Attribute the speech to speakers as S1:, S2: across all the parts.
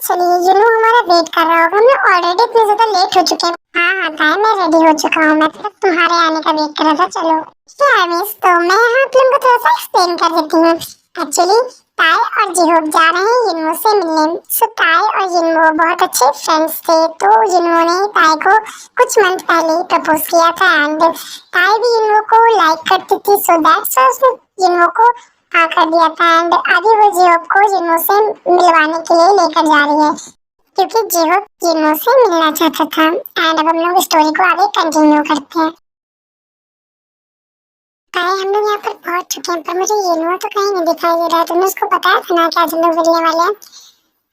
S1: चलिए जिन्हों हमारा वेट कर रहा होगा। हम ऑलरेडी इतने ज्यादा लेट हो चुके हैं। हाँ ताई मैं रेडी हो चुका हूँ। मैं सिर्फ तुम्हारे आने का वेट कर रहा था। चलो यार मिस, तो मैं यहाँ फिल्म को थोड़ा सा एक्सप्लेन कर देती हूँ। एक्चुअली ताई और जिहोब जा रहे हैं जिन्हों से मिलने। सो ताई और जिन्हों बहुत अच्छे फ्रेंड्स थे, तो जिन्हों ने ताई को कुछ मंथ पहले प्रपोज किया था एंड ताई भी जिन्हों को लाइक करती थी। सो दैट्स व्हाई उसने जिन्हों को हाँ कर दिया था एंड अभी वो जिहोब को जिन्हों से मिलवाने के लिए लेकर जा रही है, क्योंकि जिहोब जिन्हों से मिलना चाहता था। एंड अब हम लोग स्टोरी को आगे कंटिन्यू करते हैं। हम लोग यहाँ पर पहुंच चुके हैं, पर मुझे जिन्हों तो कहीं नहीं दिखाई दे रहा है। तुमने उसको बताया था ना क्या हम लोग मिलने वाले हैं?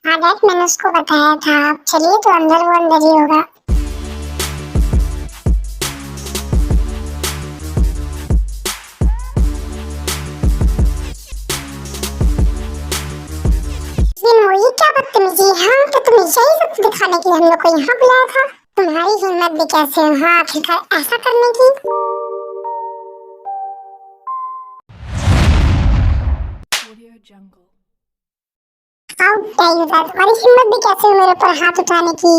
S1: हाँ डैड मैंने उसको बताया था। चलिए तो अंदर वो अंदर ही होगा। ये क्या बदतमीजी। हाँ तो तुम यही सब दिखाने के लिए हम लोग को यहाँ बुलाया था? तुम्हारी हिम्मत भी कैसे है हाँ आखिरकार ऐसा करने की? तुम्हारी हिम्मत भी कैसे हुई मेरे ऊपर हाथ उठाने की?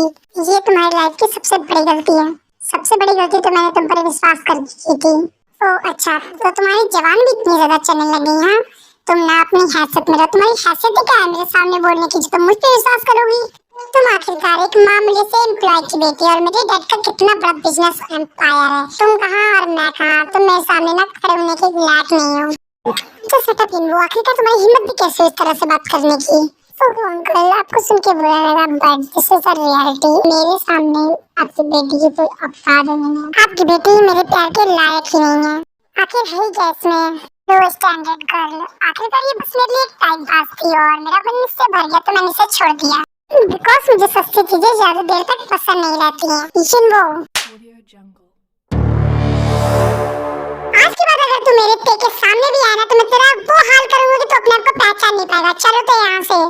S1: ये तुम्हारी लाइफ की सबसे बड़ी गलती है। सबसे बड़ी गलती तो मैंने तुम पर विश्वास कर की थी। ओह अच्छा, तो तुम्हारी जबान भी इतनी ज्यादा चलने लगी। हाँ तुम ना अपनी हैसियत में रहो। तुम्हारी हैसियत क्या है मेरे सामने बोलने की जो तुम मुझ पे विश्वास करोगी? तुम आखिरकार एक मामूली से एम्प्लॉय की बेटी और मेरे डैड का कितना बड़ा बिजनेस एम्पायर है। तुम कहाँ और मैं कहाँ? तुम मेरे सामने ना खड़े होने के लायक नहीं हो। तो सेटअप इन वो आखिरकार तुम्हारी हिम्मत भी कैसे इस तरह से बात करने की? अंकल आपको सुन के बुरा लगा but this is the reality. मेरे सामने आपकी बेटी की कोई औकात नहीं है। आपकी बेटी मेरे प्यार के लायक ही नहीं है। आखिर है क्या इसमें? लो स्टैंडर्ड गर्ल। आखिरकार ये बस मेरे लिए एक टाइम पास थी और मेरा मन इससे भर गया तो मैंने इसे छोड़ दिया। बिकॉज मुझे सस्ती चीजें ज्यादा देर तक पसंद नहीं रहती हैं। ईशन वो आज के बाद अगर तू मेरे पे के सामने भी आया ना तो मैं तेरा वो हाल करूंगा कि तू अपने आप को पहचान नहीं पाएगा। चलो तो यहाँ से।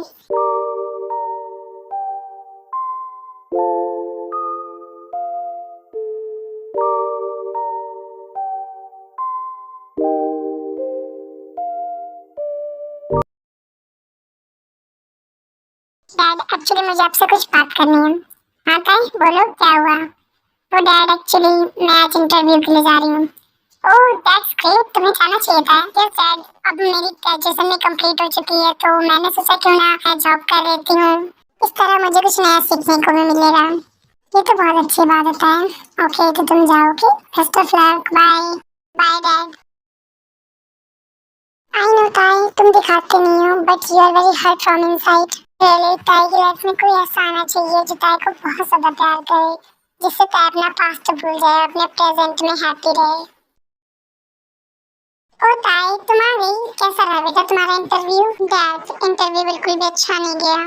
S1: डैड एक्चुअली मुझे आपसे कुछ बात करनी है। हाँ ताई बोलो क्या हुआ? तो डैड एक्चुअली मैं आज इंटरव्यू के लिए जा रही हूँ। ओह दैट्स ग्रेट, तुम्हें जाना चाहिए था। यस डैड, अब मेरी ग्रेजुएशन में कंप्लीट हो चुकी है तो मैंने सोचा क्यों ना मैं जॉब कर लेती हूँ। इस तरह मुझे कुछ नया सीखने को भी मिलेगा। ये तो बहुत अच्छी बात होता है। ओके तो तुम जाओ। Okay best of luck. Bye bye dad. I know Tae तुम दिखाते नहीं हो but you are very hurt from inside. Really Tae की लाइफ में कोई ऐसा आना चाहिए जो ताई को बहुत ज्यादा प्यार करे, जिससे ताई अपना पास्ट भूल जाए, अपने प्रेजेंट में हैप्पी रहे। ओ ताई तुम्हारी कैसा रहा बेटा तुम्हारा इंटरव्यू? डैड इंटरव्यू बिल्कुल भी अच्छा नहीं गया।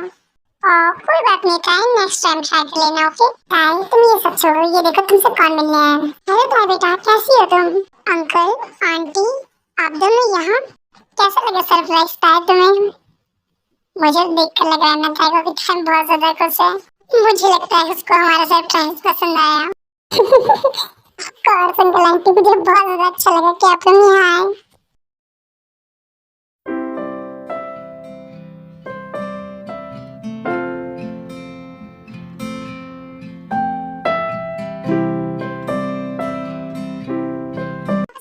S1: कोई बात नहीं ताई, नेक्स्ट टाइम ट्राई कर लेना। ओके ताई तुम ये सब छोड़ो, ये देखो तुमसे कौन मिलने आया है। हेलो ताई बेटा कैसी हो तुम? अंकल आंटी आप दोनों यहाँ? कैसा लगा सरप्राइज ताई तुम्हें? मुझे देखकर लग रहा है ना ताई को कि टाइम बहुत ज्यादा खुश है। मुझे लगता है उसको हमारा सरप्राइज पसंद आया। और अंकल आंटी मुझे बहुत ज्यादा अच्छा लगा कि आप लोग यहाँ आए।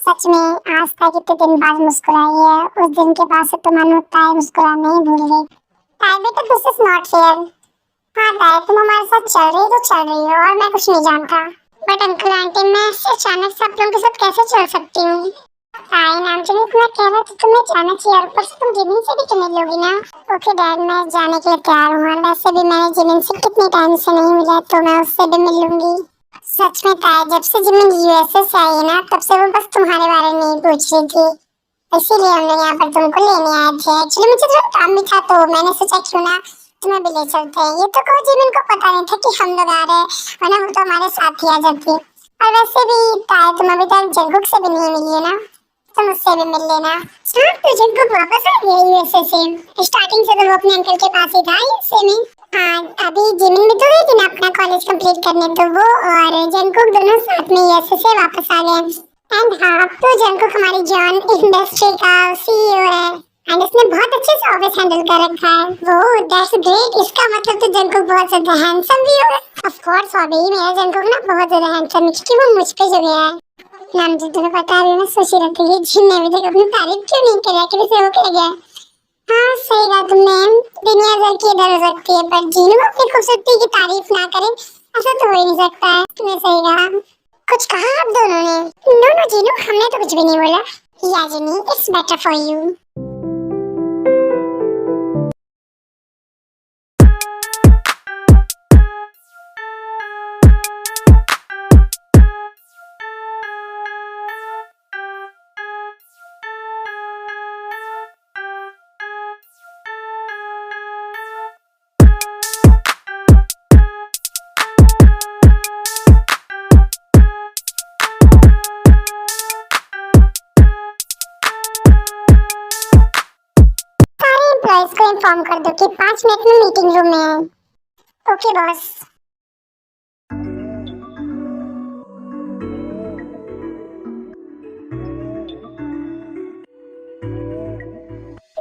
S1: सच में आज तक कितने दिन बाद मुस्कुराई है। उस दिन के बाद से तो मानो ताई मुस्कुराना नहीं भूल गई। ताई बेटा दिस इज नॉट फेयर। हाँ ताई तुम हमारे साथ चल रही तो चल रही हो और मैं कुछ नहीं जानता। बट अंकल आंटी मैं ऐसे अचानक से आप लोगों के साथ कैसे चल सकती हूँ? ताई नाम जो मैं कह रहा था तुम्हें जाना चाहिए और ऊपर से तुम जिमिन से भी तो मिल लोगी ना। ओके डैड मैं जाने के लिए तैयार हूँ। वैसे भी मैंने जिमिन से कितने टाइम से नहीं मिला तो मैं उससे भी मिल लूंगी। सच में ताई जब से जिमिन यूएसए से आई है ना तब से वो बस तुम्हारे बारे में ही पूछ रही थी, इसीलिए हम लोग यहाँ पर तुमको लेने आए थे। एक्चुअली मुझे थोड़ा काम भी था तो मैंने सोचा क्यों ना तुम्हें भी ले चलते हैं। ये तो कहो जिमिन को पता नहीं था कि हम लोग आ रहे हैं, वरना वो तो हमारे साथ ही आ जाती। और वैसे भी ताई तुम अभी तक जंगकुक से भी नहीं मिली है ना, तुम उससे भी मिल लेना। हाँ तो जंगकुक वापस आ गया यूएसए से। स्टार्टिंग से तो वो अपने अंकल के पास ही था यूएसए में। हाँ अभी जिमिन भी तो गई थी ना अपना कॉलेज कंप्लीट करने, तो वो और जंगकुक दोनों साथ में यूएसए से वापस आ गए। एंड हाँ तो जंगकुक हमारी जॉन इंडस्ट्री का सीईओ है। एंड उसने बहुत अच्छे से ऑफिस हैंडल कर रखा है। वो दैट्स ग्रेट, इसका मतलब तो जंकुक बहुत ज्यादा हैंडसम भी होगा। ऑफ कोर्स अभी मेरा जंकुक ना बहुत ज्यादा हैंडसम है क्योंकि वो मुझ पे जो गया है। नाम जी तुम्हें पता है, मैं सोच रही थी जिन ने अभी तक अपनी तारीफ क्यों नहीं करी, कि वैसे वो क्या गया। हाँ सही कहा तुमने, दुनिया भर की इधर हो सकती है पर जीनू अपनी खूबसूरती की तारीफ ना करे ऐसा तो हो ही नहीं सकता है। तुमने सही कहा। कुछ कहा आप दोनों ने? नो नो जीनू, हमने तो कुछ भी नहीं बोला। या जिनी, it's better for you. Employees को इन्फॉर्म कर दो कि 5 मिनट में मीटिंग रूम में है। Okay boss.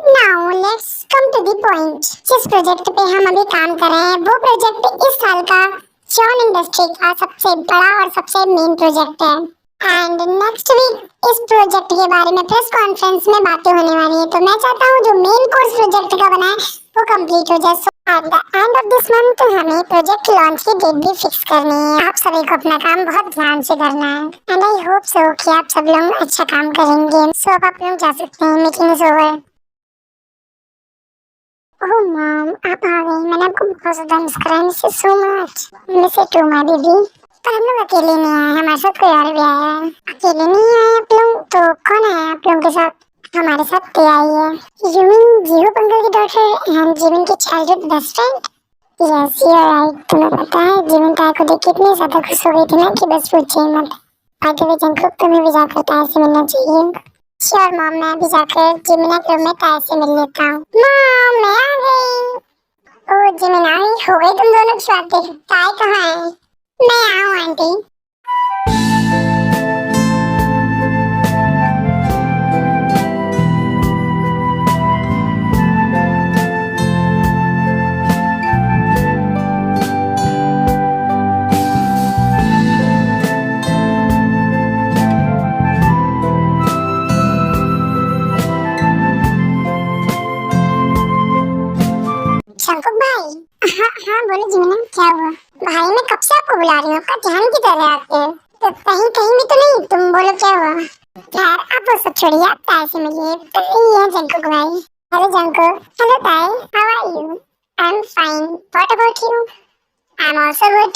S1: Now let's come to the point. जिस प्रोजेक्ट पे हम अभी काम कर रहे हैं वो प्रोजेक्ट इस साल का चॉन इंडस्ट्री का सबसे बड़ा और सबसे मेन प्रोजेक्ट है। एंड नेक्स्ट वीक इस प्रोजेक्ट के बारे में प्रेस कॉन्फ्रेंस में बातें होने वाली है, तो मैं चाहता हूँ जो मेन कोर्स प्रोजेक्ट का बना है वो कंप्लीट हो जाए। So at the end of this month हमें प्रोजेक्ट लॉन्च की डेट भी फिक्स करनी है। आप सभी को अपना काम बहुत ध्यान से करना है एंड आई होप सो कि आप सब लोग अच्छा काम करेंगे। सो अब आप लोग जा सकते हैं, meeting is over. Oh mom, आप आ गई। मैंने आपको बहुत ज्यादा मिस करा है। Miss you so much. Miss you too my baby. पर हम लोग अकेले नहीं आए, हमारे साथ कोई और भी आया है। अकेले नहीं आए आप लोग, तो कौन है आप लोगों के साथ? हमारे साथ ते आई है। यू मीन जीरो पंकल की डॉटर एंड जीवन की childhood best friend? Yes you are right. तुम्हें पता है जीवन ताई को देख के इतनी ज्यादा खुश हो गई थी ना कि बस पूछिए मत। बाय द वे जंकुक, तुम्हें भी जाकर ताई से मिलना चाहिए। श्योर मॉम, मैं भी जाकर जिमिना क्लब में ताई से मिल लेता हूँ। मॉम मैं आ गई। ओह जिमिना, हो गई तुम दोनों की बातें। ताई कहाँ है? मैं आऊँ आंटी। शंकुक भाई। हाँ हाँ बोलो जिमिना, क्या हुआ? भाई मैं कब से आपको बुला रही हूँ, आपका ध्यान किधर है आपके? तो कहीं कहीं भी तो नहीं, तुम बोलो क्या हुआ? यार आप वो सब छोड़िए, आप ताई से मिलिए। तो ये है जंकुक भाई। Hello Jungkook. Hello Tae, how are you? I am fine, what about you? I am also good.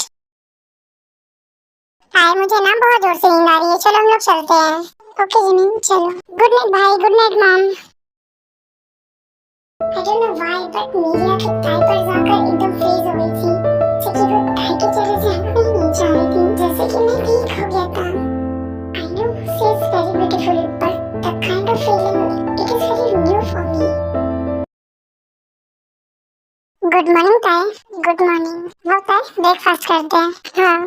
S1: Tae मुझे ना बहुत जोर से नींद आ रही है, चलो हम लोग चलते हैं। ओके जिमिन चलो। गुड नाइट भाई, good night mom. I don't know why, but मेरी आंखें ताई पर जाकर एकदम फ्रीज हो गई थी, जैसे कि वो ताई के चेहरे से हटना ही नहीं चाह रही थी, जैसे कि मैं वीक हो गया था। I know she is very beautiful, but the kind of feeling it is very new for me. Good morning ताई। Good morning। लो ताई ब्रेकफास्ट करते हैं। हाँ।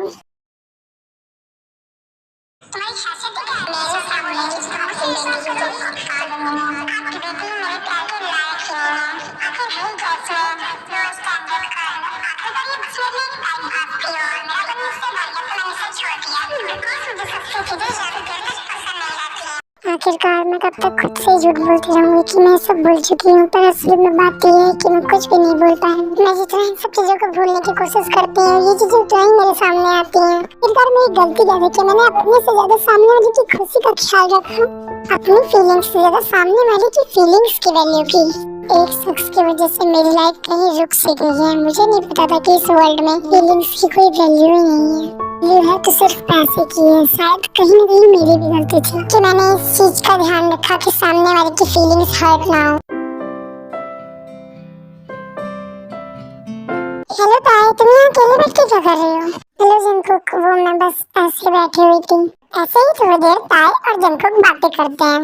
S1: तुम्हारी खासियत क्या है? मेरे सामने जितना जिंदगी को आपकी बेटी मेरे प्यार के लायक है। आखिर है कैसे लो स्टैंडर्ड का आखिर ये बस मेरे लिए टाइम आपकी हो। मेरा तो मुझसे भाई अपना मैसेज छोड़ दिया। बिकॉज़ मुझे सबसे सीधे जादू करना पसंद नहीं आती है। आखिरकार मैं कब तक खुद से झूठ बोलती रहूंगी कि मैं सब भूल चुकी हूँ, पर असली में बात यह है कि मैं कुछ भी नहीं भूल पाई। मैं जितना इन सब चीजों को भूलने की कोशिश करती हूँ, ये चीजें उतना ही मेरे सामने आती हैं। आखिरकार मेरी गलती क्या थी कि मैंने अपने से ज्यादा सामने वाले की खुशी का ख्याल रखा, अपनी फीलिंग्स से ज्यादा सामने वाले की फीलिंग्स की वैल्यू की। एक शख्स की वजह से मेरी लाइफ कहीं रुक सी गई है। मुझे नहीं पता था कि इस वर्ल्ड में फीलिंग्स की कोई वैल्यू ही नहीं है। ये है तो सिर्फ पैसे की है। शायद कहीं ना कहीं मेरी भी गलती थी कि मैंने इस चीज का ध्यान रखा कि सामने वाले की फीलिंग्स हर्ट ना हो। हेलो ताई, तुम यहाँ अकेले बैठ के क्या कर रही हो? हेलो जंकुक, वो मैं बस ऐसे बैठी हुई थी। ऐसे ही थोड़ी देर ताई और जंकुक बातें करते हैं।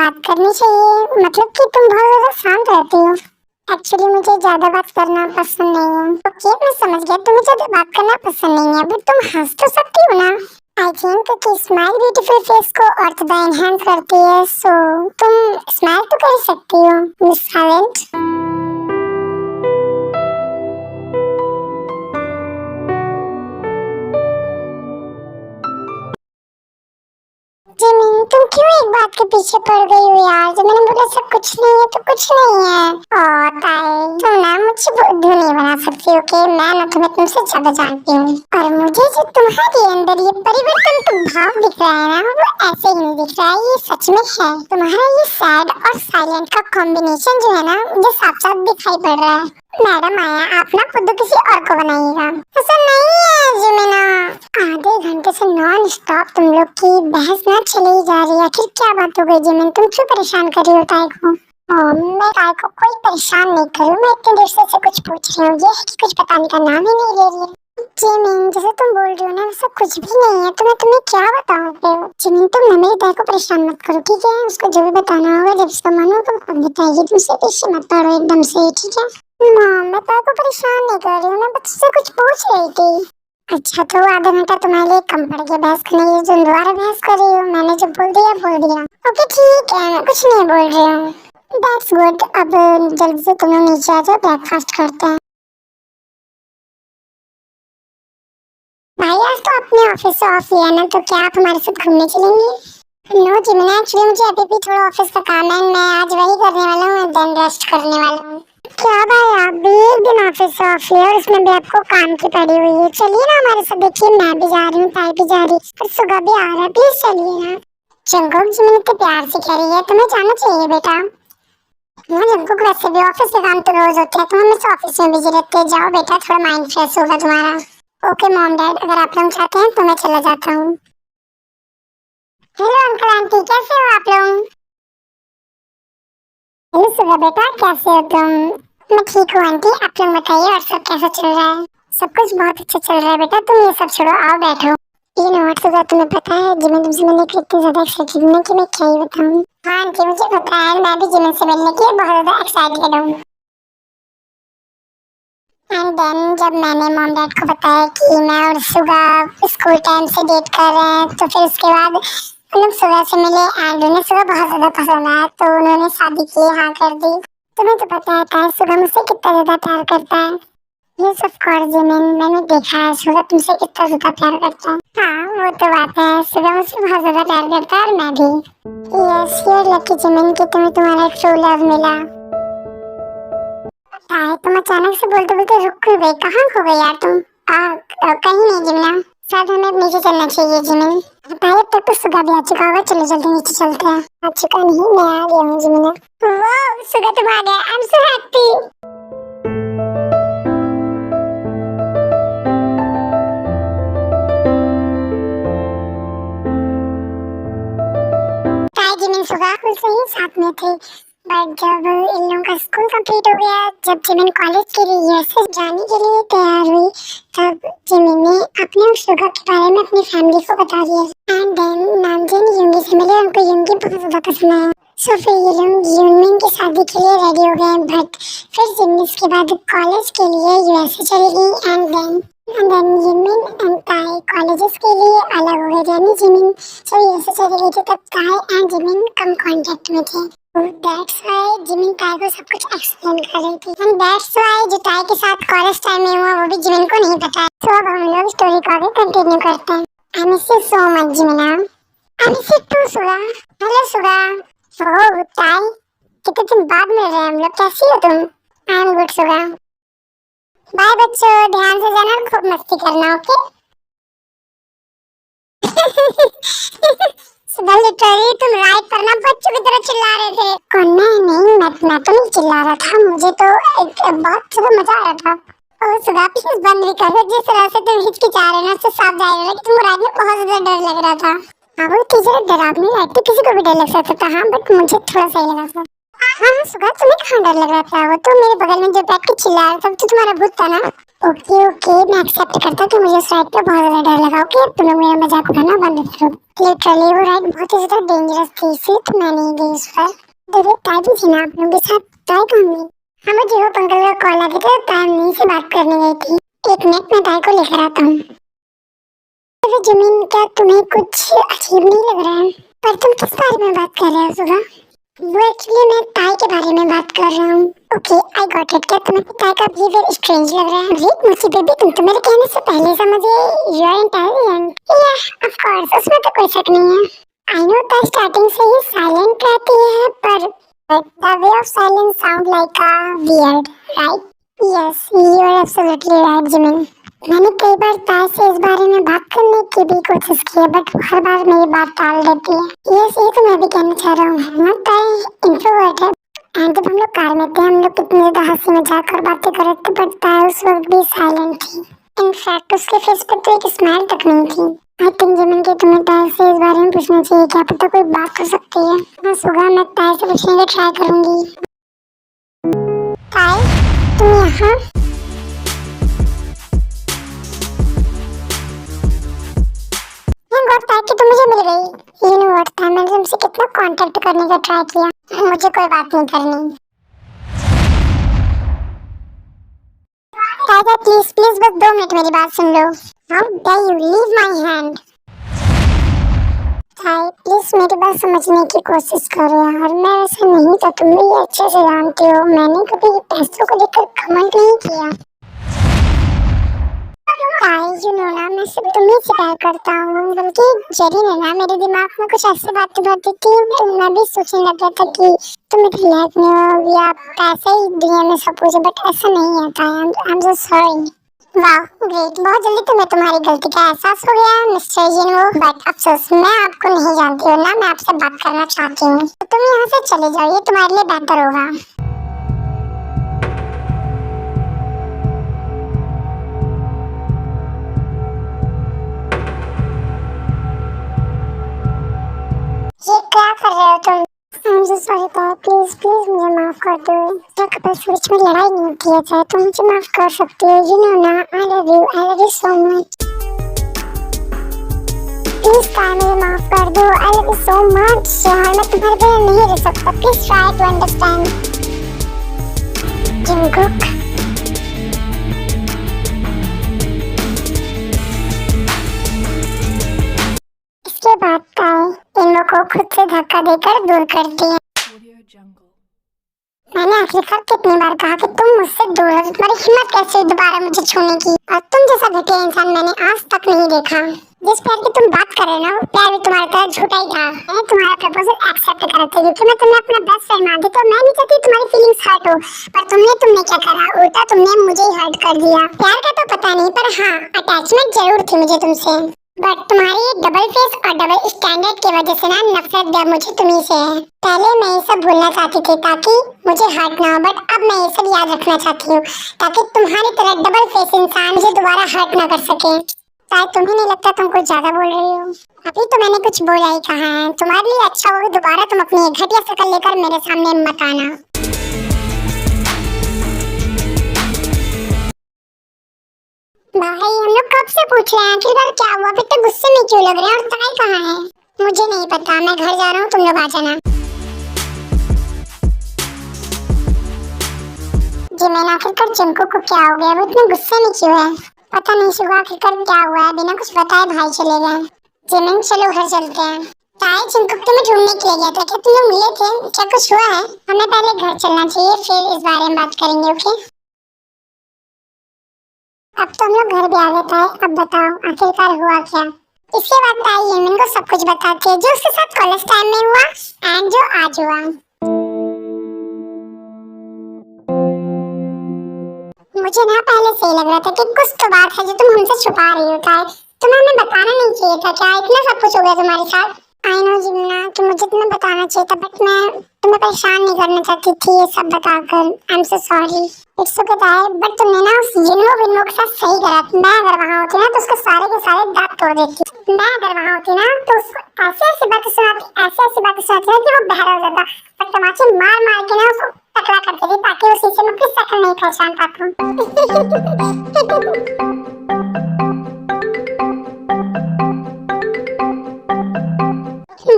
S1: बात करनी चाहिए, मतलब कि तुम बहुत ज्यादा शांत रहती हो। एक्चुअली मुझे ज्यादा बात करना पसंद नहीं है। ओके, मैं समझ गया, तुम्हें ज्यादा बात करना पसंद नहीं है, बट तुम हंस तो सकती हो ना। आई थिंक कि स्माइल ब्यूटीफुल फेस को और ज्यादा एनहांस करती है, सो तुम स्माइल तो कर सकती हो मिस टैलेंट। जिमिन, तुम क्यों एक बात के पीछे पड़ गई हो यार? जब मैंने बोला सब कुछ नहीं है तो कुछ नहीं है। और ताई, तुम ना मुझे बुद्धू नहीं बना सकती, ओके? मैं ना तुम्हें तुमसे ज्यादा जानती हूँ, और मुझे जो तुम्हारे अंदर ये परिवर्तन का भाव दिख रहा है ना, वो ऐसे ही नहीं दिख रहा है, ये सच में है। तुम्हारा ये सैड और साइलेंट का कॉम्बिनेशन जो है ना, मुझे साफ साफ दिखाई पड़ रहा है। मैडम आया, आप ना खुद किसी और को बनाइएगा। ऐसा नहीं है जिमिना, आधे घंटे से नॉन स्टॉप तुम लोग की बहस ना चली जा रही है। आखिर क्या बात हो गई जिमिन? तुम क्यों परेशान कर रही हो ताई को? मैं ताई को कोई परेशान नहीं करूँ, मैं इतने देर से कुछ पूछ रही हूँ, ये है कि कुछ बताने का नाम ही नहीं ले रही है। जिमिन, जैसे तुम बोल रही हो ना, वैसा कुछ भी नहीं है, तो मैं तुम्हें क्या बताऊँ? जिमिन, तुम ना मेरी ताई को परेशान मत करो, ठीक है? उसको जो भी बताना होगा, जब उसका मन होगा तब बताएगी, तुमसे पीछे मत पड़ो एकदम से, ठीक है? मैं ताई को परेशान नहीं कर रही हूँ, मैं बस उससे कुछ पूछ रही थी। अच्छा, तो आधा घंटा तुम्हारे लिए कम पड़ गया बहस करने के लिए, जो दोबारा बहस कर रही हो? मैंने जो बोल दिया बोल दिया। ओके ठीक है, मैं कुछ नहीं बोल रही हूँ। That's good. अब जल्दी से तुम लोग नीचे आ जाओ, ब्रेकफास्ट करते हैं। भाई आज तो अपने ऑफिस से ऑफ लिया ना, तो क्या आप हमारे साथ घूमने चलेंगे? नो जिमिना, एक्चुअली मुझे अभी भी थोड़ा ऑफिस का काम है, मैं आज वही करने वाला हूँ, देन रेस्ट करने वाला हूँ। क्या भाई, आप भी एक दिन ऑफिस से ऑफ लिया और उसमें भी आपको काम की पड़ी हुई है? चलिए ना हमारे साथ, देखिए मैं भी जा रही हूँ, ताई भी जा रही है, और सुगा भी आ रहा है, प्लीज चलिए ना। जंगुक, जिमिन इतने प्यार से कह रही है, तुम्हें जाना चाहिए बेटा। हाँ जंगुक, वैसे भी ऑफिस के काम तो रोज होते हैं, तुम हमेशा ऑफिस में बिजी रहते हैं। जाओ बेटा, थोड़ा माइंड फ्रेश होगा तुम्हारा। ओके मॉम डैड, अगर आप लोग चाहते हैं तो मैं चला जाता हूँ। हेलो अंकल आंटी, कैसे हो आप लोग? हेलो सुगा बेटा, कैसे हो तुम? मैं ठीक हूँ आंटी, आप लोग बताइए और सब कैसा चल रहा है? सब कुछ बहुत अच्छा चल रहा है बेटा, तुम ये सब छोड़ो, आओ बैठो। ये नोट सुगा, तुम्हें पता है जिमिन तुमसे मिलने की इतनी ज्यादा एक्साइटेड हूँ कि मैं क्या ही बताऊँ। हाँ आंटी, मुझे पता है, मैं भी जिमिन से मिलने के लिए बहुत ज्यादा एक्साइटेड हूँ। एंड देन जब मैंने मॉम डैड को बताया कि मैं और सुगा स्कूल टाइम से डेट कर रहे हैं, तो फिर उसके बाद हम लोग सुगा से मिले एंड उन्हें सुगा बहुत ज्यादा पसंद आया, तो उन्होंने शादी की हाँ कर दी। तुम्हें तो पता है सुगा मुझसे कितना ज्यादा प्यार करता है। यस ऑफ कोर्स जिमिन, मैंने देखा है सुगा तुमसे कितना ज्यादा प्यार करता है। हाँ वो तो बात है, सुगा मुझसे बहुत ज्यादा प्यार करता है और मैं भी। Yes you are lucky Jimin कि तुम्हें तुम्हारा ट्रू लव मिला। तुम अचानक से बोलते बोलते रुक क्यों गई? कहाँ खो गई यार तुम? कहीं नहीं जिमिना, शायद हमें अब नीचे चलना चाहिए जिमिन। भाई अब तक तो सुगा भी आ चुका होगा, चलो जल्दी नीचे चलते हैं। आ चुका नहीं, मैं आ गया हूँ जिमिना। वाह सुगा तुम आ गए, आई एम सो हैप्पी। ताई जिमिन सुगा बिल्कुल सही साथ में थे, बट जब इन लोगों का स्कूल कंप्लीट हो गया, जब जिमिन कॉलेज के लिए यूएसए जाने के लिए तैयार हुई, तब जिमिन ने अपने और सुगा के बारे में अपनी फैमिली को बता दिया। एंड देन नामजन यूंगी से मिले, उनको यूंगी बहुत ज्यादा पसंद आया, सो फिर ये लोग यूनमिन की शादी के लिए रेडी हो गए। बट फिर जिमिन इसके बाद कॉलेज के लिए यूएसए चली गई एंड देन यूनमिन एंड ताई कॉलेजेस के लिए अलग हो गए। यानी जिमिन जब यूएसए चली गई थी, तब ताई एंड जिमिन कम कांटेक्ट में थे। That's why जिमिन ताई को सब कुछ एक्सप्लेन कर रही थी, and that's why जो ताई के साथ कॉलेज टाइम में हुआ वो भी जिमिन को नहीं पता है। तो अब हम लोग स्टोरी को आगे कंटिन्यू करते हैं। I miss you so much जिमिना। I miss you too Suga. Hello Suga. Oh ताई, कितने दिन बाद मिल रहे हैं हम लोग, कैसी हो तुम? I am good Suga. Bye बच्चों, ध्यान से जाना, खूब मस्ती करना, ओके? सुबह लिटरली तुम राइट पर ना बच्चों की तरह चिल्ला रहे थे। कौन? नहीं मैं तो नहीं चिल्ला रहा था, मुझे तो एक बहुत ज्यादा मजा आ रहा था। ओह सुबह प्लीज बंद नहीं करो, जिस तरह से तुम हिचकिचा रहे हो ना, उससे साफ जाहिर है कि तुमको राइट में बहुत ज्यादा डर लग रहा था। हाँ वो टीचर डरावनी राइट, तो किसी को भी डर लग सकता था, हाँ बट मुझे थोड़ा सही लगा था। हाँ सुबह तुम्हें कहाँ डर लग रहा था? वो तो मेरे बगल में जो बैठ के चिल्ला रहा था, तो तुम्हारा भूत था ना। ओके ओके, मैं एक्सेप्ट करता हूँ कि मुझे उस राइड पे बहुत ज्यादा डर लगा। ओके, तुम लोग मेरा मजाक उड़ाना बंद करो। लिटरली वो राइड बहुत ही ज्यादा डेंजरस थी, इसलिए तो मैं नहीं गई उस पर। दीदी ताई भी थी ना आप लोगों के साथ, ताई कहाँ गई? हाँ, मुझे वो अंकल का कॉल आ गया था, ताई मम्मी से बात करने गई थी। एक मिनट में ताई को लेकर आता हूँ। अरे जमीन, क्या तुम्हें कुछ अजीब नहीं लग रहा है? पर तुम किस बारे में बात कर रहे हो सुबह? वो एक्चुअली मैं ताई के बारे में बात कर रहा हूँ। Okay I got it. क्या तुम्हें ताई का बिहेवियर स्ट्रेंज लग रहा है? ग्रेट मुझे बेबी, तुम तो मेरे कहने से पहले समझे। You are intelligent. या ऑफ कोर्स, उसमें तो कोई शक नहीं है। आई नो ताई स्टार्टिंग से ही साइलेंट रहती है, पर the way of silence sound like a weird, right? Yes, you are absolutely right Jimin. मैंने कई बार ताई से इस बारे में बात करने की भी कोशिश की है, बट हर बार मेरी बात टाल देती है। यस, ये तो मैं भी कहना चाह रहा हूँ ना, ताई इंट्रोवर्ट है। एंड जब हम लोग कार में थे, हम लोग कितनी ज्यादा हंसी मजाक और बातें कर रहे थे, बट ताई उस वक्त भी साइलेंट थी। इनफैक्ट उसके फेस पर तो एक स्माइल तक नहीं थी। आई थिंक जिमिन के तुम्हें ताई से इस बारे में पूछना चाहिए, क्या पता कोई बात कर सकती है। मैं सुबह मैं ताई से पूछने की ट्राई करूंगी। ताई, तुम यहाँ? ताकि तुम मुझे मिल गई। यू नो व्हाट, था मैंने तुमसे कितना कांटेक्ट करने का ट्राई किया, मुझे कोई बात नहीं करनी। ताजा प्लीज प्लीज बस 2 मिनट मेरी बात सुन लो। How dare you leave my hand. ताई प्लीज मेरी बात समझने की कोशिश करो यार, मैं ऐसा नहीं था, तुम भी अच्छे से जानते हो। मैंने कभी पैसों को लेकर घमंड नहीं किया। यू नो ना, मैं सिर्फ तुम्ही से प्यार करता हूँ। बल्कि जेरी ने ना मेरे दिमाग में कुछ ऐसी बातें भरती थी, तो मैं भी सोचने लगा था कि तुम इधर लाइफ में हो या पैसा ही दुनिया में सब कुछ है, बट ऐसा नहीं है। I am so sorry. वाह ग्रेट, बहुत जल्दी तुम्हें तुम्हारी गलती का एहसास हो गया मिस्टर जिनो। बट अफसोस, मैं आपको नहीं जानती हूँ ना, मैं आपसे बात करना चाहती हूँ, तो तुम यहाँ से चले जाओ, ये तुम्हारे लिए बेहतर होगा। ये क्या कर रहे हो तुम? मुझे सॉरी ताई, प्लीज प्लीज मुझे माफ कर दो। क्या कपल स्विच में लड़ाई नहीं होती है, चाहे तुम मुझे माफ कर सकते हो। यू नो ना, आई love you so much. Please ताई मुझे माफ कर दो, आई लव यू सो मच यार, मैं तुम्हारे बिना नहीं रह सकता, प्लीज ट्राई टू अंडरस्टैंड। जिंगकुक, इसके बाद ताई इन लोगों को खुद से धक्का देकर दूर कर दिया। मैंने आखिरकार कितनी बार कहा कि तुम मुझसे दूर हो, तुम्हारी हिम्मत कैसे हुई दोबारा मुझे छूने की? और तुम जैसा घटिया इंसान मैंने आज तक नहीं देखा। जिस प्यार की तुम बात कर रहे हो ना, वो प्यार भी तुम्हारी तरह झूठा ही था। मैं तुम्हारा प्रपोजल एक्सेप्ट करा था क्योंकि मैं तुम्हें अपना बेस्ट फ्रेंड मानती, तो मैं नहीं चाहती तुम्हारी फीलिंग्स हर्ट हो। पर तुमने क्या करा, उल्टा तुमने मुझे ही हर्ट कर दिया। प्यार का तो पता नहीं, पर हाँ अटैचमेंट जरूर थी मुझे तुमसे। बट तुम्हारी ये डबल फेस और डबल स्टैंडर्ड की वजह से ना नफरत जब मुझे तुम्ही से है। पहले मैं ये सब भूलना चाहती थी ताकि मुझे हर्ट ना हो, बट अब मैं ये सब याद रखना चाहती हूँ ताकि तुम्हारी तरह डबल फेस इंसान मुझे दोबारा हर्ट ना कर सके। शायद तुम्हें नहीं लगता तुम कुछ ज्यादा बोल रही हो? अभी तो मैंने कुछ बोला ही कहा है। तुम्हारे लिए अच्छा होगा दोबारा तुम अपनी घटिया शक्ल लेकर मेरे सामने मत आना। भाई हम लोग कब से पूछ रहे हैं, आखिरकार क्या हुआ? फिर तो गुस्से में क्यों लग रहे हैं? और ताई कहाँ है? मुझे नहीं पता, मैं घर जा रहा हूँ, तुम लोग आ जाना। जी मैंने आखिरकार जिंको को क्या हो गया, वो इतने गुस्से में क्यों है? पता नहीं शिवा, आखिरकार क्या हुआ है? बिना कुछ बताए भाई चले गए। जिमिन चलो घर चलते हैं। ताई जिंको तो मैं ढूंढने के लिए गया था, क्या तुम लोग मिले थे? क्या कुछ हुआ है? हमें पहले घर चलना चाहिए, फिर इस बारे में बात करेंगे, ओके? अब तो हम लोग घर भी आ गए थे। अब बताओ आखिरकार हुआ क्या? इसके बाद ताई यमिन को सब कुछ बताती है जो उसके साथ कॉलेज टाइम में हुआ एंड जो आज हुआ। मुझे ना पहले से ही लग रहा था कि कुछ तो बात है जो तुम हमसे छुपा रही हो। ताई तुम्हें हमें बताना नहीं चाहिए था क्या? इतना सब कुछ हो गया तुम्हारे साथ। आई नो जिम्ना कि मुझे तुम्हें बताना चाहिए था, बट मैं तुम्हें परेशान नहीं करना चाहती थी ये सब बताकर। I am so sorry. It's okay ताई, बट तुमने ना उस जिन्नो विन्नो के साथ सही करा। मैं अगर वहाँ होती ना तो उसके सारे के सारे दांत तोड़ देती। मैं अगर वहाँ होती ना तो उसको ऐसी ऐसी बातें सुनाती, ऐसी ऐसी बातें सुनाती ना कि वो बहरा हो जाता। पर तमाचे मार मार के ना उसको टकरा करती थी ताकि वो शीशे में अपनी शक्ल नहीं पहचान पाता।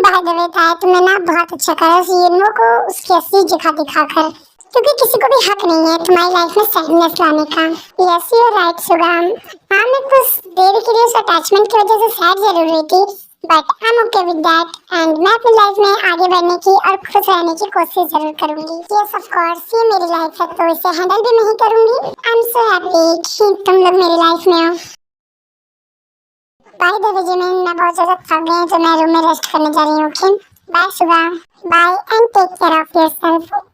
S1: बाय द वे ताया, तुमने ना बहुत अच्छा करा उस यूनो को उसकी असली जगह दिखाकर, क्योंकि किसी को भी हक नहीं है तुम्हारी लाइफ में सैडनेस लाने का। यस यू आर राइट सुगम। हाँ, मैं कुछ देर के लिए उस अटैचमेंट की वजह से सैड जरूर हुई थी, but I am okay with that and मैं अपनी लाइफ में आगे बढ़ने की और खुश रहने की कोशिश जरूर करूंगी। यस ऑफ कोर्स, ये मेरी लाइफ है तो इसे हैंडल भी मैं ही करूंगी। आई एम सो हैप्पी कि तुम लोग मेरी लाइफ में हो। बाय द वे जिमिन, मैं बहुत ज्यादा थक गई हूं तो मैं रूम में रेस्ट करने जा रही हूँ। Okay bye Suga, bye and take care of yourself.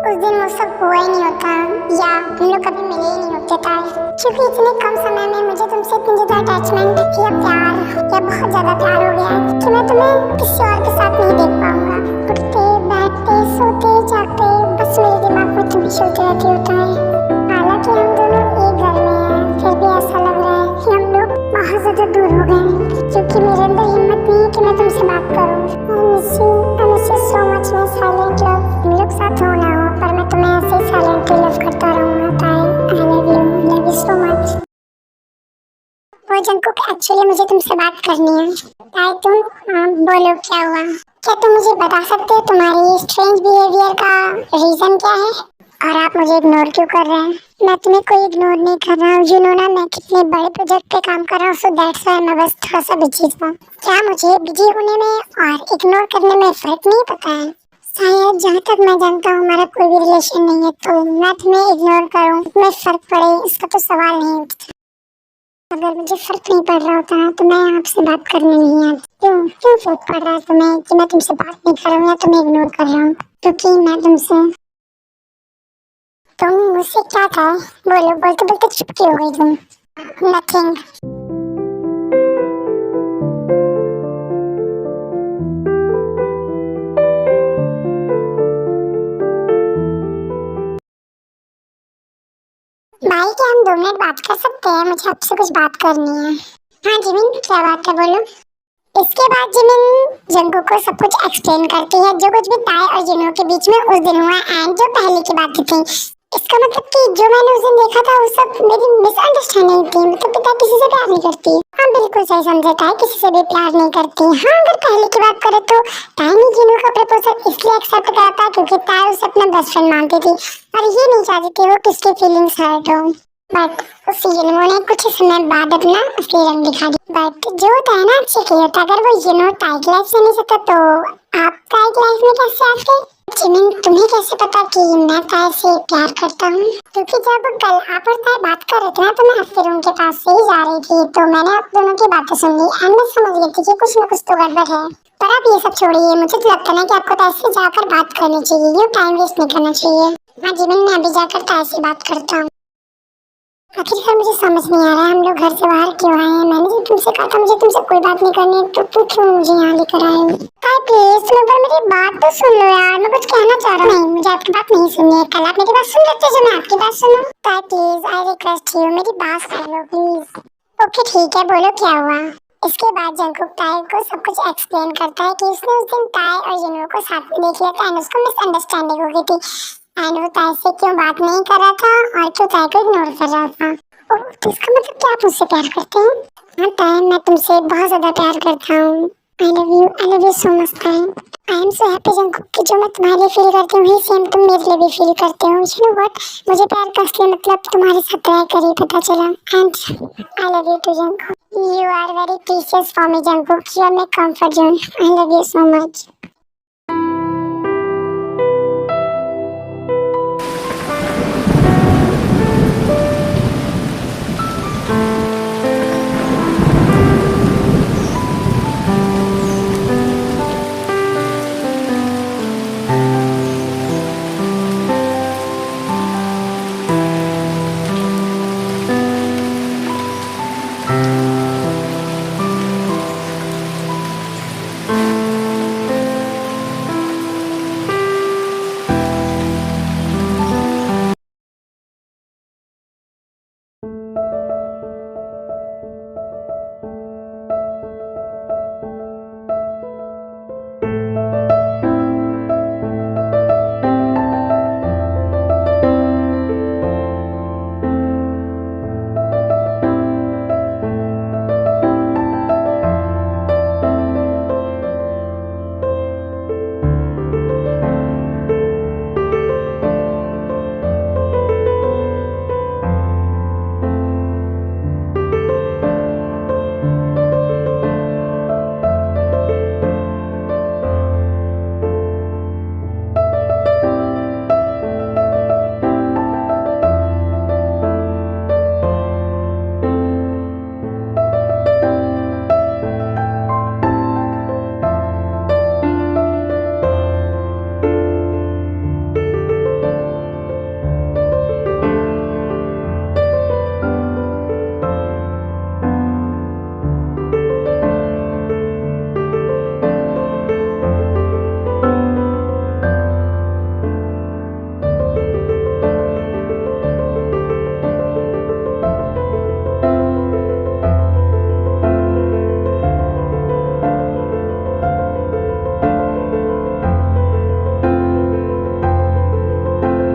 S1: उस दिन वो सब हुआ ही नहीं होता, या हम लोग कभी मिले ही नहीं होते तार, क्योंकि इतने कम समय में मुझे तुमसे इतनी ज्यादा अटैचमेंट या प्यार या बहुत ज्यादा प्यार हो गया कि मैं तुम्हें किसी और के साथ नहीं देख पाऊंगा। उठते बैठते सोते जागते बस मेरे दिमाग में तुम ही चलते रहती होता है। हालांकि हम दोनों एक घर में हैं, फिर भी ऐसा लग रहा है कि हम लोग बहुत ज्यादा दूर हो गए, क्योंकि मेरे अंदर हिम्मत नहीं है कि मैं तुमसे बात करूं। I miss you so much my silent love। हम लोग साथ हो ना हो पर मैं तुम्हें ऐसे ही साइलेंटली लव करता रहूंगा ताई। आई लव यू सो मच। वो जंकुक, एक्चुअली मुझे तुमसे बात करनी है। ताई तुम बोलो क्या हुआ? क्या तुम मुझे बता सकते हो तुम्हारी स्ट्रेंज बिहेवियर का रीजन क्या है, और आप मुझे इग्नोर क्यों कर रहे हैं? मैं तुम्हें कोई इग्नोर नहीं कर रहा हूँ। यू नो ना मैं कितने बड़े प्रोजेक्ट पे काम कर रहा हूँ, सो दैट्स व्हाई मैं बस थोड़ा सा बिजी था। क्या मुझे बिजी होने में और इग्नोर करने में फर्क नहीं पता है? शायद जहाँ तक मैं जानता हूँ हमारा कोई भी रिलेशन नहीं है, तो मैं तुम्हें इग्नोर करूँ तुम्हें फर्क पड़े इसका तो सवाल नहीं उठता। अगर मुझे फर्क नहीं पड़ रहा होता ना तो मैं आपसे बात करने नहीं आती। क्यों क्यों फर्क पड़ रहा है तुम्हें कि मैं तुमसे बात नहीं कर रहा हूँ या तुम्हें इग्नोर कर रहा हूँ? क्योंकि मैं तुमसे, तुम मुझसे क्या था? बोलो, बोलते बोलते चुप क्यों हो गई तुम? नथिंग। भाई क्या हम 2 मिनट बात कर सकते हैं? मुझे आपसे कुछ बात करनी है। हाँ जिमिन, क्या बात है बोलो। इसके बाद जिमिन जंगू को सब कुछ एक्सप्लेन करती है जो कुछ भी ताई और जिनो के बीच में उस दिन हुआ एंड जो पहले की बातें थी। इसका मतलब कि जो मैंने उस दिन देखा था वो सब मेरी मिसअंडरस्टैंडिंग थी। मतलब पिता किसी से प्यार नहीं करती। हाँ बिल्कुल सही समझा, ताई किसी से भी प्यार नहीं करती। हाँ अगर पहले की बात करें तो ताई ने जिनो का प्रपोजल इसलिए एक्सेप्ट करा था क्योंकि ताई उसे अपना बेस्ट फ्रेंड मानती थी और ये नहीं चाहती थी वो किसकी फीलिंग्स हर्ट हो। बट उस जिनो ने कुछ समय बाद अपना असली रंग दिखा दिया। बट जो होता है ना अच्छे की होता, अगर वो जिनो ताई की लाइफ से नहीं सकता तो आप ताई की लाइफ में कैसे आ गए? जिमिन तुम्हें कैसे पता कि मैं ताई से प्यार करता हूँ? क्योंकि जब कल आप और ताई बात कर रहे थे ना तो मैं आपके रूम के पास से ही जा रही थी, तो मैंने आप दोनों की बातें सुन ली एंड मैं समझ गई थी कि कुछ न कुछ तो गड़बड़ है। पर आप ये सब छोड़िए, मुझे तो लगता है कि आपको ताई से जाकर बात करनी चाहिए, ये टाइम वेस्ट नहीं करना चाहिए। हाँ जिमिन, मैं अभी जाकर ताई से बात करता हूँ। आखिरकार मुझे समझ नहीं आ रहा है हम लोग घर से बाहर क्यों आए हैं। मैंने जब तुमसे कहा था मुझे तुमसे कोई बात नहीं करनी तो तू क्यों मुझे यहाँ लेकर आए? ताई प्लीज तुम एक बार मेरी बात तो सुन लो यार, मैं कुछ कहना चाह रहा हूँ। नहीं, मुझे आपकी बात नहीं सुननी है। कल आप मेरी बात सुन लेते जो मैं आपकी बात सुनूं। ताई प्लीज आई रिक्वेस्ट यू, मेरी बात सुन लो प्लीज। ओके ठीक है, बोलो क्या हुआ? इसके बाद जंकुक ताई को सब कुछ एक्सप्लेन करता है कि उसने उस दिन ताई और जिनो को साथ में देख लिया था एंड उसको मिसअंडरस्टैंडिंग हो गई थी एंड वो ताई से क्यों बात नहीं कर रहा था और क्यों ताई को इग्नोर कर रहा था। तो इसका मतलब क्या आप मुझसे प्यार करते हैं? हाँ ताई, मैं तुमसे बहुत ज्यादा प्यार करता हूँ। आई love you so much time. I am so happy Jungkook कि जो मैं तुम्हारे लिए फील करती हूँ वही सेम तुम मेरे लिए भी फील करते हो। यू नो व्हाट, मुझे प्यार का असली मतलब तुम्हारे साथ रह कर ही पता चला। And I love you too Jungkook. You are very precious for me Jungkook, you are my comfort zone. I love you so much.